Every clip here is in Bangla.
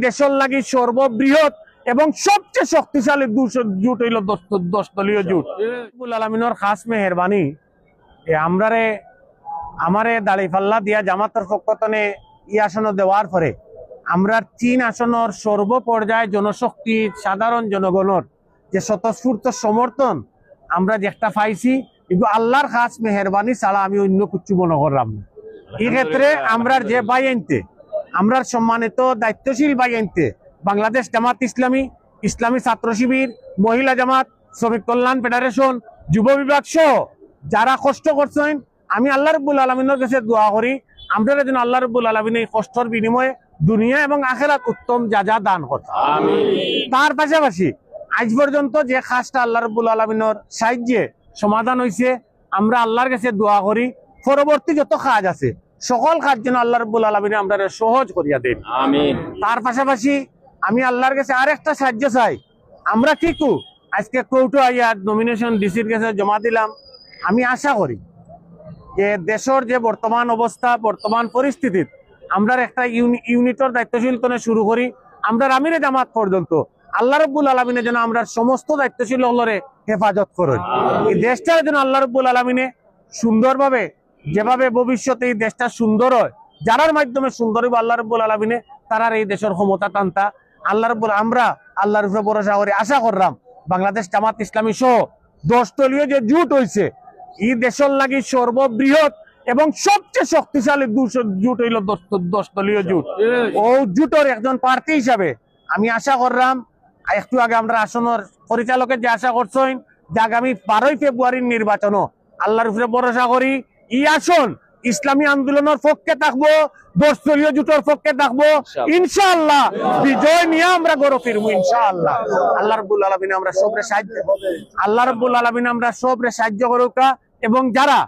দেশের লাগি সর্ববৃহৎ এবং সবচেয়ে শক্তিশালী জোট হইল 10 দলীয় জোট। রব্বুল আলামিনের খাস মেহেরবানি আমারে দাড়িপাল্লা দিয়া জামাতের পক্ষতনে ই আসন দেওয়ার পরে আমরা 3 আসনের সর্বপর্যায়ে জনশক্তি সাধারণ জনগণের যে স্বতঃস্ফূর্ত সমর্থন আমরা যে একটা পাইছি, কিন্তু আল্লাহর খাস মেহেরবানি ছাড়া আমি অন্য কিছু মনে করলাম না। এই ক্ষেত্রে আমরা যে বাইনতে আমরা সম্মানিত দায়িত্বশীল বাইনতে বাংলাদেশ জামাত ইসলামী, ইসলামী ছাত্র শিবির, মহিলা জামাত, শ্রমিক কল্যাণ ফেডারেশন, যুব বিভাগ সহ যারা কষ্ট করছেন, আমি আল্লাহ রাব্বুল আলামিনের কাছে দোয়া করি আমরা যেন আল্লাহ রাব্বুল আলামিন এই কষ্টের বিনিময়ে দুনিয়া এবং আখিরাত উত্তম যা দান করেন। তার পাশাপাশি আজ পর্যন্ত যে কাজটা আল্লাহ রাব্বুল আলামিনের সাহায্যে সমাধান হয়েছে, আমরা আল্লাহর কাছে দোয়া করি পরবর্তী যত কাজ আছে সকল কাজ যেন আল্লাহ রাব্বুল আলামিন আমরা সহজ করিয়া দেন। আমিন। তার পাশাপাশি আমি আল্লাহর কাছে আরেকটা সাহায্য চাই। আমরা ঠিকও আজকে কোর্টে আইয়া নমিনেশন ডিসির কাছে জমা দিলাম। আমি আশা করি যে দেশের যে বর্তমান অবস্থা, বর্তমান পরিস্থিতি আমরা একটা ইউনিটের দায়িত্বশীল তনে শুরু করি আমরা আমিরে জামাত পর্যন্ত আল্লাহ রাব্বুল আলামিনে যেন আমরা সমস্ত দায়িত্বশীল হলরে হেফাজত করি। এই দেশটার যেন আল্লাহ রাব্বুল আলামিনে সুন্দরভাবে যেভাবে ভবিষ্যতে এই দেশটা সুন্দর হয়, যারার মাধ্যমে সুন্দর হইব আল্লাহ রাব্বুল আলামিনে তারার এই দেশের ক্ষমতা টানতা আল্লাহ রাব্বুল আমরা আল্লাহর উপরে ভরসা করে আশা করলাম বাংলাদেশ জামাত ইসলামী সহ 10 দলীয় যে জোট হয়েছে এই দেশের লাগি সর্ববৃহৎ এবং সবচেয়ে শক্তিশালী জোট হইল 10 দলীয় জোট। ও জোটের একজন প্রার্থী হিসাবে আমি আশা করলাম, একটু আগে আমরা আসনের পরিচালকের যে আশা করছেন যে আগামী 12 ফেব্রুয়ারির নির্বাচন আল্লাহর উপরে ভরসা করি এই আসন ইসলামী আন্দোলনের পক্ষে থাকবো, 10 দলীয় জোটের পক্ষে থাকবো ইনশাআল্লাহ। বিজয় নিয়ে আমরা গড়ে ফিরবো ইনশাআল্লাহ। আল্লাহ রাব্বুল আলামিন আমরা সবরে সাহায্য আল্লাহ রাব্বুল আলামিন আমরা সবরে সাহায্য করুক। এবং যারা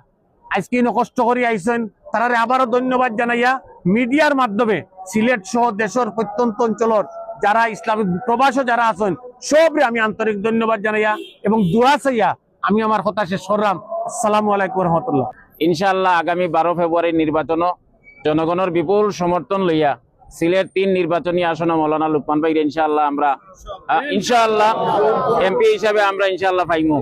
আজকে কষ্ট করে আইছেন তারারে আবারও ধন্যবাদ জানাইয়া মিডিয়ার মাধ্যমে সিলেট সহ দেশের প্রত্যন্ত অঞ্চলের যারা ইসলামিক প্রবাসী যারা আছেন সবরে আমি আন্তরিক ধন্যবাদ জানাইয়া এবং দোয়া চাইয়া আমি আমার কথা শেষ করলাম। আসসালামু আলাইকুম ওয়া রাহমাতুল্লাহ। ইনশাআল্লাহ আগামী 12 ফেব্রুয়ারি নির্বাচন জনগণের বিপুল সমর্থন লইয়া সিলেট 3 নির্বাচনী আসনে মৌলানা লুকমান ভাই ইনশাআল্লাহ আমরা ইনশাআল্লাহ এমপি হিসাবে আমরা ইনশাআল্লাহ পাইমু।